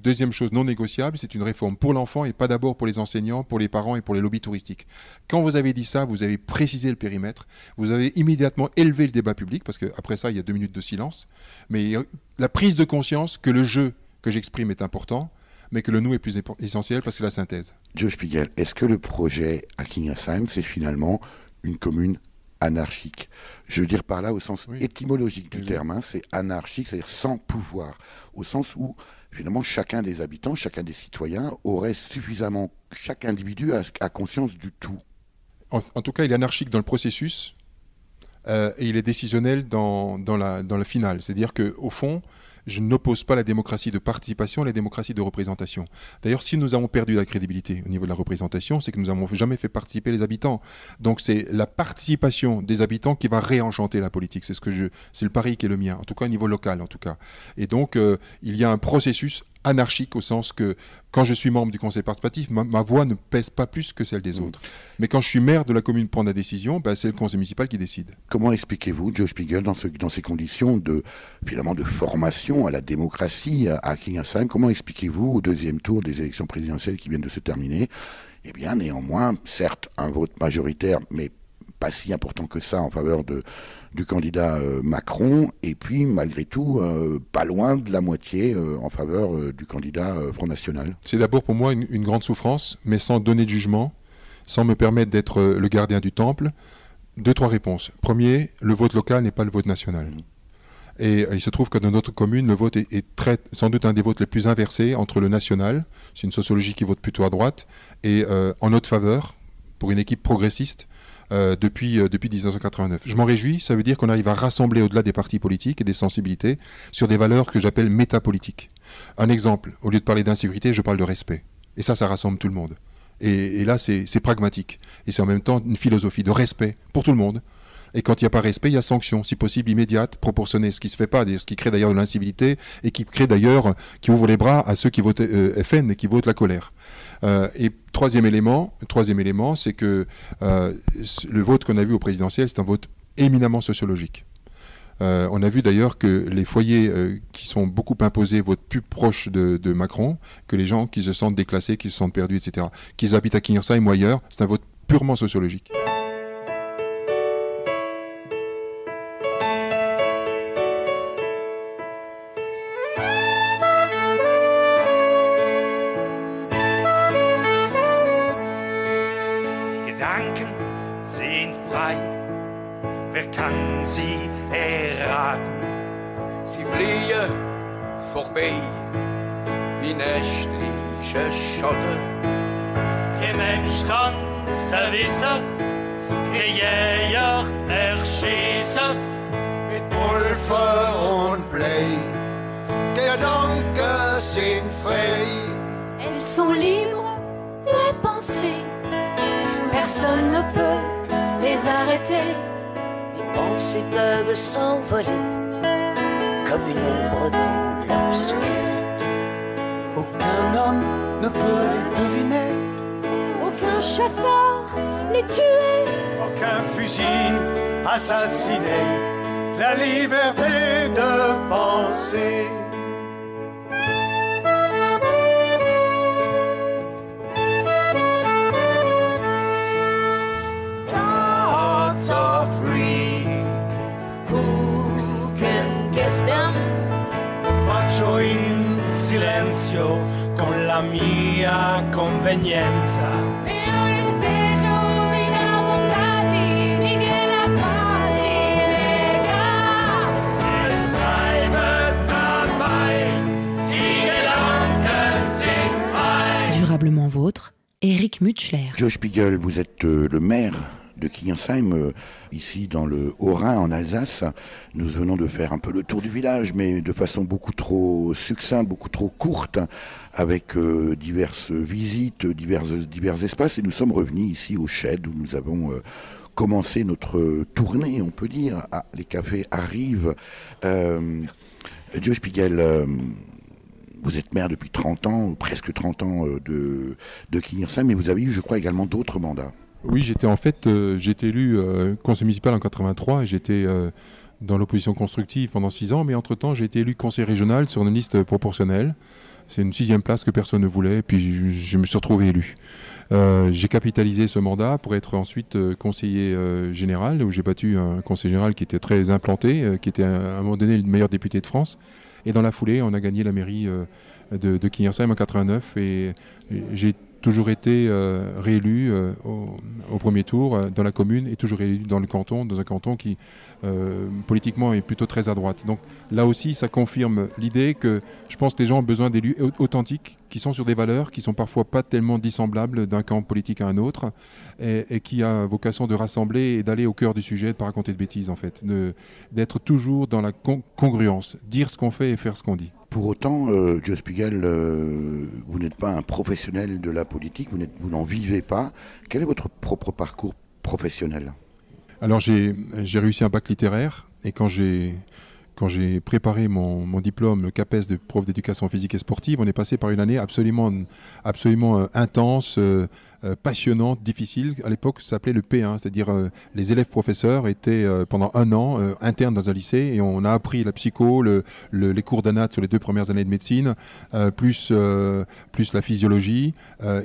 Deuxième chose non négociable, c'est une réforme pour l'enfant et pas d'abord pour les enseignants, pour les parents et pour les lobbies touristiques. Quand vous avez dit ça, vous avez précisé le périmètre, vous avez immédiatement élevé le débat public, parce qu'après ça, il y a 2 minutes de silence. Mais la prise de conscience que le jeu que j'exprime est important, mais que le nous est plus essentiel parce que c'est la synthèse. Joe Spiegel, est-ce que le projet à Kingersheim, c'est finalement une commune anarchique? Je veux dire par là au sens étymologique du terme, c'est anarchique, c'est-à-dire sans pouvoir, au sens où finalement chacun des habitants, chacun des citoyens aurait suffisamment, chaque individu a conscience du tout. En tout cas, il est anarchique dans le processus et il est décisionnel dans la finale. C'est-à-dire qu'au fond, je n'oppose pas la démocratie de participation à la démocratie de représentation. D'ailleurs, si nous avons perdu la crédibilité au niveau de la représentation, c'est que nous n'avons jamais fait participer les habitants. Donc c'est la participation des habitants qui va réenchanter la politique. C'est le pari qui est le mien, en tout cas au niveau local en tout cas. Et donc il y a un processus anarchique au sens que quand je suis membre du conseil participatif, ma voix ne pèse pas plus que celle des autres. Mais quand je suis maire de la commune prendre la décision, c'est le conseil municipal qui décide. Comment expliquez-vous, Joe Spiegel, dans ces conditions de formation à la démocratie à Kingersheim, comment expliquez-vous au deuxième tour des élections présidentielles qui viennent de se terminer, eh bien néanmoins, certes, un vote majoritaire, mais pas si important que ça en faveur du candidat Macron, et puis malgré tout pas loin de la moitié en faveur du candidat Front National. C'est d'abord pour moi une grande souffrance, mais sans donner de jugement, sans me permettre d'être le gardien du temple. 2-3 réponses. Premier, le vote local n'est pas le vote national. Et il se trouve que dans notre commune, le vote est sans doute un des votes les plus inversés entre le national, c'est une sociologie qui vote plutôt à droite, et en notre faveur, pour une équipe progressiste, depuis 1989. Je m'en réjouis, ça veut dire qu'on arrive à rassembler au-delà des partis politiques et des sensibilités sur des valeurs que j'appelle métapolitiques. Un exemple, au lieu de parler d'insécurité, je parle de respect. Et ça rassemble tout le monde. Et là, c'est pragmatique. Et c'est en même temps une philosophie de respect pour tout le monde. Et quand il n'y a pas respect, il y a sanction, si possible immédiate, proportionnée, ce qui ne se fait pas, ce qui crée d'ailleurs de l'incivilité et qui ouvre les bras à ceux qui votent FN et qui votent la colère. Et troisième élément, c'est que le vote qu'on a vu au présidentiel, c'est un vote éminemment sociologique. On a vu d'ailleurs que les foyers qui sont beaucoup imposés votent plus proche de Macron que les gens qui se sentent déclassés, qui se sentent perdus, etc. Qu'ils habitent à Kingersheim ou ailleurs, c'est un vote purement sociologique. Wer kann sie erraten? Sie fliehen vorbei wie nächtliche Schotter. Kein Mensch kann's wissen, kein Jäger erschießen. Mit Pulver und Blei, Gedanken sind frei. Elles sont libres, les pensées, personne ne peut les arrêter. Les pensées peuvent s'envoler comme une ombre dans l'obscurité. Aucun homme ne peut les deviner. Aucun chasseur les tuer. Aucun fusil assassiné. La liberté de penser. Silenzio con la mia convenienza. Durablement vôtre, Éric Mutschler. Joe Spiegel, vous êtes le maire de Kingersheim, ici dans le Haut-Rhin, en Alsace. Nous venons de faire un peu le tour du village, mais de façon beaucoup trop succincte, beaucoup trop courte, avec diverses visites, divers espaces. Et nous sommes revenus ici au Shed, où nous avons commencé notre tournée, on peut dire. Ah, les cafés arrivent. Joe Spiegel, vous êtes maire depuis 30 ans, presque 30 ans de Kingersheim, mais vous avez eu, je crois, également d'autres mandats. Oui, j'ai été élu conseiller municipal en 83 et j'étais dans l'opposition constructive pendant 6 ans, mais entre-temps j'ai été élu conseiller régional sur une liste proportionnelle. C'est une 6e place que personne ne voulait, et puis je me suis retrouvé élu. J'ai capitalisé ce mandat pour être ensuite conseiller général, où j'ai battu un conseiller général qui était très implanté, qui était à un moment donné le meilleur député de France. Et dans la foulée, on a gagné la mairie de Kingersheim en 89, et j'ai toujours été réélu au premier tour dans la commune et toujours réélu dans le canton, dans un canton qui politiquement est plutôt très à droite. Donc là aussi, ça confirme l'idée que je pense que les gens ont besoin d'élus authentiques, qui sont sur des valeurs qui sont parfois pas tellement dissemblables d'un camp politique à un autre, et qui a vocation de rassembler et d'aller au cœur du sujet, de ne pas raconter de bêtises en fait, d'être toujours dans la congruence, dire ce qu'on fait et faire ce qu'on dit. Pour autant, Joe Spiegel, vous n'êtes pas un professionnel de la politique, vous n'en vivez pas. Quel est votre propre parcours professionnel ? Alors j'ai réussi un bac littéraire, et quand j'ai préparé mon diplôme, le CAPES de prof d'éducation physique et sportive, on est passé par une année absolument intense, passionnante, difficile. À l'époque, ça s'appelait le P1, c'est-à-dire les élèves professeurs étaient pendant 1 an internes dans un lycée, et on a appris la psycho, les cours d'anat sur les 2 premières années de médecine, plus la physiologie,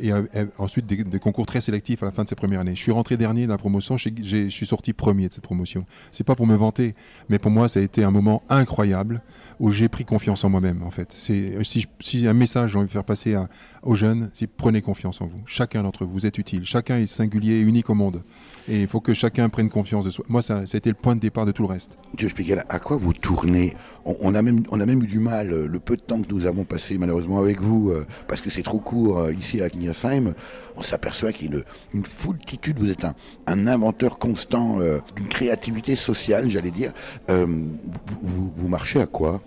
et ensuite des concours très sélectifs à la fin de ces premières années. Je suis rentré dernier dans la promotion, je suis sorti premier de cette promotion. C'est pas pour me vanter, mais pour moi, ça a été un moment incroyable où j'ai pris confiance en moi-même en fait. Si un message j'ai envie de faire passer aux jeunes, c'est prenez confiance en vous. Chacun d'entre vous êtes utile. Chacun est singulier et unique au monde. Et il faut que chacun prenne confiance de soi. Moi, ça a été le point de départ de tout le reste. Joe Spiegel, à quoi vous tournez ? On a même eu du mal, le peu de temps que nous avons passé malheureusement avec vous, parce que c'est trop court ici à Kingersheim, on s'aperçoit qu'il y a une foultitude, vous êtes un inventeur constant d'une créativité sociale, j'allais dire. Vous marchez à quoi ?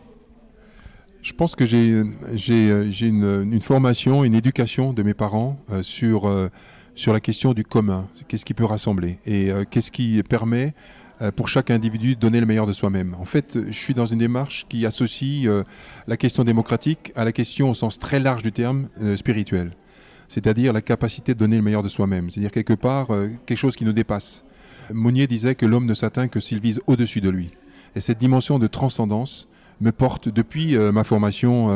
Je pense que j'ai une formation, une éducation de mes parents sur la question du commun. Qu'est-ce qui peut rassembler et qu'est-ce qui permet pour chaque individu de donner le meilleur de soi-même. En fait, je suis dans une démarche qui associe la question démocratique à la question au sens très large du terme spirituel. C'est-à-dire la capacité de donner le meilleur de soi-même. C'est-à-dire quelque part quelque chose qui nous dépasse. Mounier disait que l'homme ne s'atteint que s'il vise au-dessus de lui. Et cette dimension de transcendance me porte depuis ma formation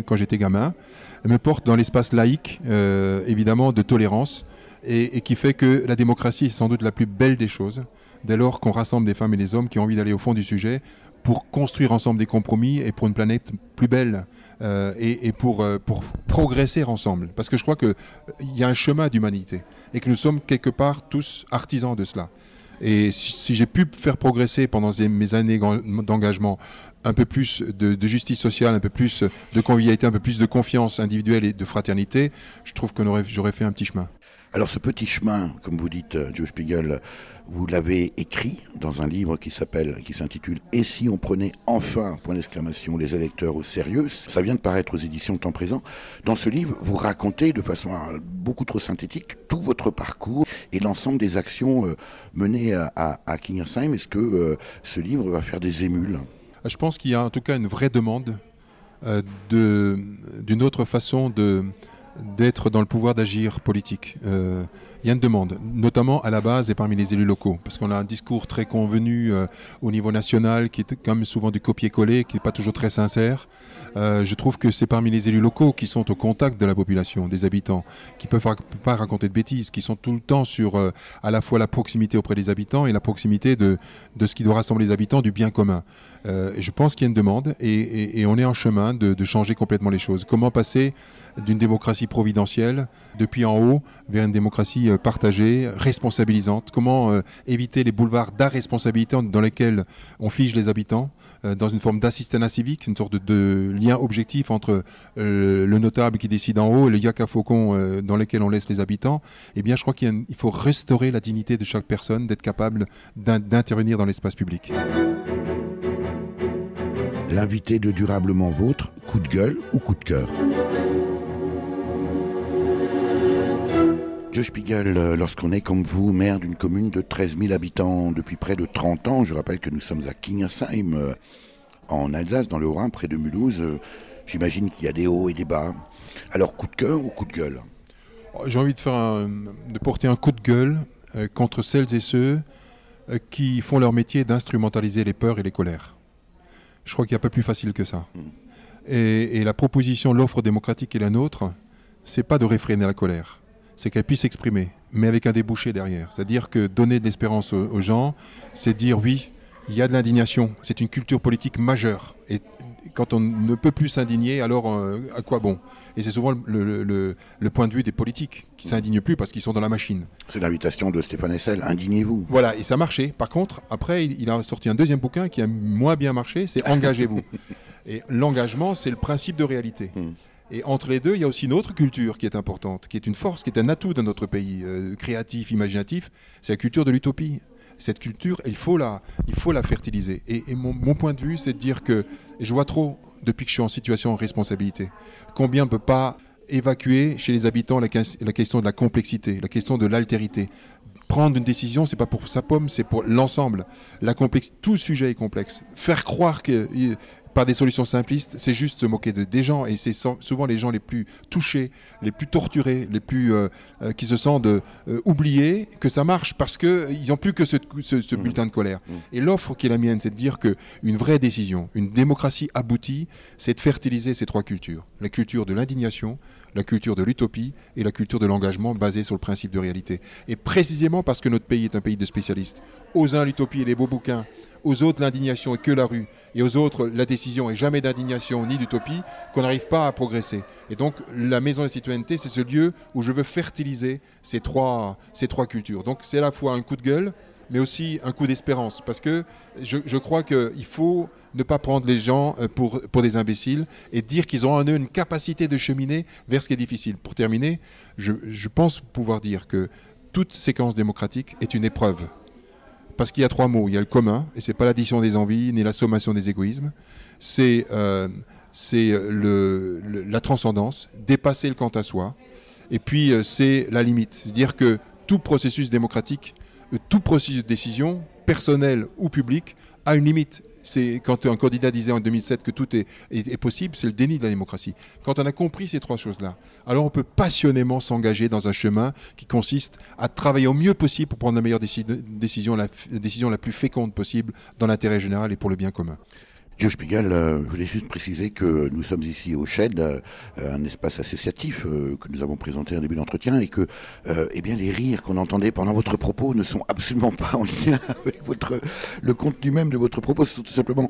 quand j'étais gamin, me porte dans l'espace laïque, évidemment, de tolérance, et qui fait que la démocratie est sans doute la plus belle des choses, dès lors qu'on rassemble des femmes et des hommes qui ont envie d'aller au fond du sujet pour construire ensemble des compromis et pour une planète plus belle et pour progresser ensemble. Parce que je crois qu'il y a un chemin d'humanité et que nous sommes quelque part tous artisans de cela. Et si j'ai pu faire progresser pendant mes années d'engagement un peu plus de justice sociale, un peu plus de convivialité, un peu plus de confiance individuelle et de fraternité, je trouve que j'aurais fait un petit chemin. Alors ce petit chemin, comme vous dites, Joe Spiegel, vous l'avez écrit dans un livre qui s'intitule « Et si on prenait enfin, point d'exclamation, les électeurs au sérieux ?» Ça vient de paraître aux éditions Temps Présent. Dans ce livre, vous racontez de façon beaucoup trop synthétique tout votre parcours et l'ensemble des actions menées à Kingersheim. Est-ce que ce livre va faire des émules ? Je pense qu'il y a en tout cas une vraie demande d'une autre façon d'être dans le pouvoir d'agir politique. Il y a une demande, notamment à la base et parmi les élus locaux, parce qu'on a un discours très convenu au niveau national qui est quand même souvent du copier-coller, qui n'est pas toujours très sincère. Je trouve que c'est parmi les élus locaux qui sont au contact de la population, des habitants, qui ne peuvent pas raconter de bêtises, qui sont tout le temps sur à la fois la proximité auprès des habitants et la proximité de ce qui doit rassembler les habitants, du bien commun. Je pense qu'il y a une demande et on est en chemin de changer complètement les choses. Comment passer d'une démocratie providentielle depuis en haut vers une démocratie culture partagée, responsabilisante. Comment éviter les boulevards d'irresponsabilité dans lesquels on fige les habitants, dans une forme d'assistanat civique, une sorte de lien objectif entre le notable qui décide en haut et le yak à faucon dans lequel on laisse les habitants. Eh bien, je crois qu'il faut restaurer la dignité de chaque personne, d'être capable d'intervenir dans l'espace public. L'invité de Durablement Vôtre, coup de gueule ou coup de cœur? Joe Spiegel, lorsqu'on est comme vous, maire d'une commune de 13 000 habitants depuis près de 30 ans, je rappelle que nous sommes à Kingersheim, en Alsace, dans le Haut-Rhin, près de Mulhouse, j'imagine qu'il y a des hauts et des bas. Alors, coup de cœur ou coup de gueule? J'ai envie de porter un coup de gueule contre celles et ceux qui font leur métier d'instrumentaliser les peurs et les colères. Je crois qu'il n'y a pas plus facile que ça. Et la proposition, l'offre démocratique qui est la nôtre, c'est pas de réfréner la colère. C'est qu'elle puisse s'exprimer, mais avec un débouché derrière. C'est-à-dire que donner de l'espérance aux gens, c'est dire oui, il y a de l'indignation. C'est une culture politique majeure. Et quand on ne peut plus s'indigner, alors à quoi bon? Et c'est souvent le point de vue des politiques qui ne s'indignent plus parce qu'ils sont dans la machine. C'est l'invitation de Stéphane Hessel, indignez-vous. Voilà, et ça marchait. Par contre, après, il a sorti un deuxième bouquin qui a moins bien marché, c'est Engagez-vous. Et l'engagement, c'est le principe de réalité. Et entre les deux, il y a aussi une autre culture qui est importante, qui est une force, qui est un atout dans notre pays, créatif, imaginatif, c'est la culture de l'utopie. Cette culture, il faut la fertiliser. Et mon point de vue, c'est de dire que, et je vois trop, depuis que je suis en situation de responsabilité, combien on ne peut pas évacuer chez les habitants la question de la complexité, la question de l'altérité. Prendre une décision, c'est pas pour sa pomme, c'est pour l'ensemble. Tout sujet est complexe. Faire croire que par des solutions simplistes, c'est juste se moquer des gens, et c'est souvent les gens les plus touchés, les plus torturés, les plus qui se sentent oubliés, que ça marche parce qu'ils n'ont plus que ce bulletin de colère. Et l'offre qui est la mienne, c'est de dire qu'une vraie décision, une démocratie aboutie, c'est de fertiliser ces trois cultures. La culture de l'indignation, la culture de l'utopie et la culture de l'engagement basée sur le principe de réalité. Et précisément parce que notre pays est un pays de spécialistes. Aux uns l'utopie et les beaux bouquins, aux autres l'indignation est que la rue, et aux autres la décision est jamais d'indignation ni d'utopie, qu'on n'arrive pas à progresser. Et donc la maison de citoyenneté, c'est ce lieu où je veux fertiliser ces trois cultures. Donc c'est à la fois un coup de gueule, mais aussi un coup d'espérance, parce que je crois qu'il faut ne pas prendre les gens pour des imbéciles et dire qu'ils ont en eux une capacité de cheminer vers ce qui est difficile. Pour terminer, je pense pouvoir dire que toute séquence démocratique est une épreuve. Parce qu'il y a trois mots, il y a le commun, et c'est pas l'addition des envies ni la sommation des égoïsmes, c'est la transcendance, dépasser le quant à soi, et puis c'est la limite. C'est-à-dire que tout processus démocratique, tout processus de décision, personnel ou public, a une limite. C'est quand un candidat disait en 2007 que tout est possible, c'est le déni de la démocratie. Quand on a compris ces trois choses-là, alors on peut passionnément s'engager dans un chemin qui consiste à travailler au mieux possible pour prendre la meilleure décision, la décision la plus féconde possible dans l'intérêt général et pour le bien commun. Joe Spiegel, je voulais juste préciser que nous sommes ici au Shed, un espace associatif que nous avons présenté en début d'entretien, et que eh bien, les rires qu'on entendait pendant votre propos ne sont absolument pas en lien avec le contenu même de votre propos. Ce sont tout simplement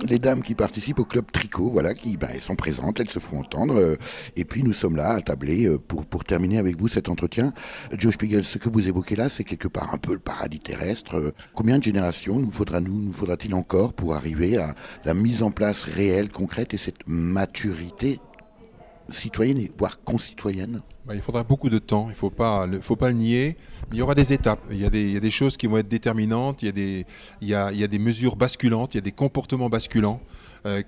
les dames qui participent au club tricot, voilà, qui elles sont présentes, elles se font entendre, et puis nous sommes là à tabler pour terminer avec vous cet entretien. Joe Spiegel, ce que vous évoquez là, c'est quelque part un peu le paradis terrestre. Combien de générations nous faudra-t-il encore pour arriver à la mise en place réelle, concrète, et cette maturité citoyenne, voire concitoyenne? Il faudra beaucoup de temps, il ne faut pas le nier. Il y aura des étapes, il y a des choses qui vont être déterminantes, il y a des mesures basculantes, il y a des comportements basculants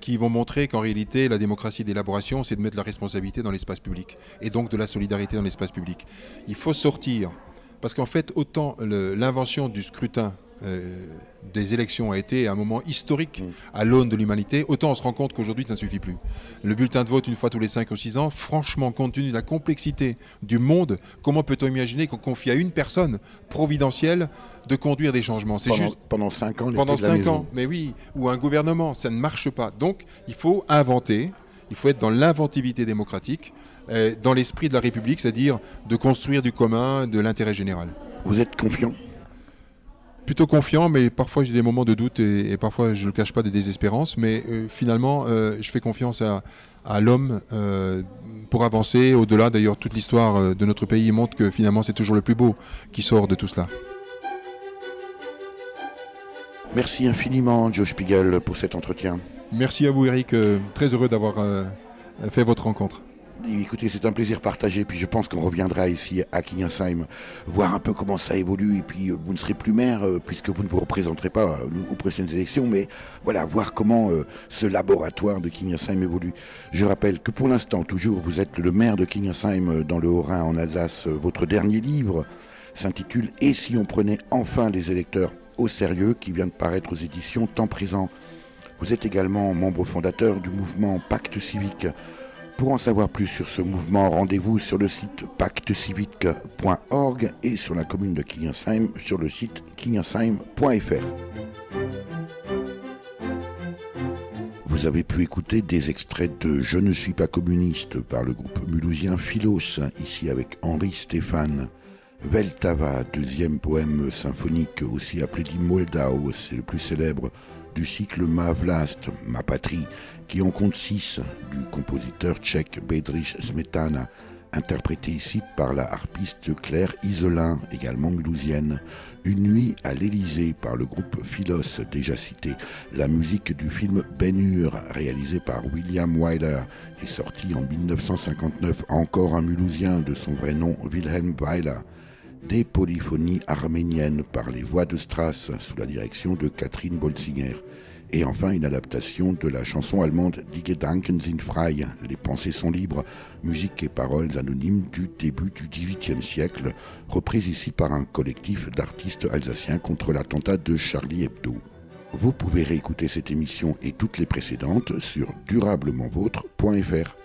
qui vont montrer qu'en réalité, la démocratie d'élaboration, c'est de mettre la responsabilité dans l'espace public, et donc de la solidarité dans l'espace public. Il faut sortir, parce qu'en fait, autant l'invention du scrutin des élections a été un moment historique à l'aune de l'humanité, autant on se rend compte qu'aujourd'hui ça ne suffit plus. Le bulletin de vote une fois tous les 5 ou 6 ans, franchement, compte tenu de la complexité du monde, comment peut-on imaginer qu'on confie à une personne providentielle de conduire des changements? C'est juste pendant 5 ans. Pendant 5 ans, mais oui, ou un gouvernement, ça ne marche pas. Donc il faut inventer, il faut être dans l'inventivité démocratique, dans l'esprit de la République, c'est-à-dire de construire du commun, de l'intérêt général. Vous êtes confiant? plutôt confiant, mais parfois j'ai des moments de doute et parfois je ne le cache pas, de désespérance. Mais finalement, je fais confiance à l'homme pour avancer. Au-delà, d'ailleurs, toute l'histoire de notre pays montre que finalement c'est toujours le plus beau qui sort de tout cela. Merci infiniment, Joe Spiegel, pour cet entretien. Merci à vous, Eric. Très heureux d'avoir fait votre rencontre. Et écoutez, c'est un plaisir partagé, puis je pense qu'on reviendra ici à Kingersheim, voir un peu comment ça évolue, et puis vous ne serez plus maire, puisque vous ne vous représenterez pas aux prochaines élections, mais voilà, voir comment ce laboratoire de Kingersheim évolue. Je rappelle que pour l'instant, toujours, vous êtes le maire de Kingersheim dans le Haut-Rhin, en Alsace. Votre dernier livre s'intitule « Et si on prenait enfin les électeurs au sérieux » qui vient de paraître aux éditions Temps Présent. Vous êtes également membre fondateur du mouvement Pacte Civique. Pour en savoir plus sur ce mouvement, rendez-vous sur le site pactecivique.org et sur la commune de Kingersheim sur le site kingersheim.fr. Vous avez pu écouter des extraits de « Je ne suis pas communiste » par le groupe mulhousien Philos, ici avec Henri Stéphane. Veltava, deuxième poème symphonique, aussi appelé Die Moldau, c'est le plus célèbre du cycle Ma Vlast, Ma Patrie, qui en compte 6, du compositeur tchèque Bedřich Smetana, interprété ici par la harpiste Claire Iselin, également mulhousienne. Une nuit à l'Élysée par le groupe Philos, déjà cité. La musique du film Ben-Hur, réalisé par William Wyler, est sorti en 1959, encore un mulhousien de son vrai nom, Wilhelm Weiler. Des polyphonies arméniennes par les voix de Strauss sous la direction de Catherine Bolzinger. Et enfin une adaptation de la chanson allemande Die Gedanken sind frei, Les pensées sont libres, musique et paroles anonymes du début du XVIIIe siècle, reprise ici par un collectif d'artistes alsaciens contre l'attentat de Charlie Hebdo. Vous pouvez réécouter cette émission et toutes les précédentes sur durablementvôtre.fr.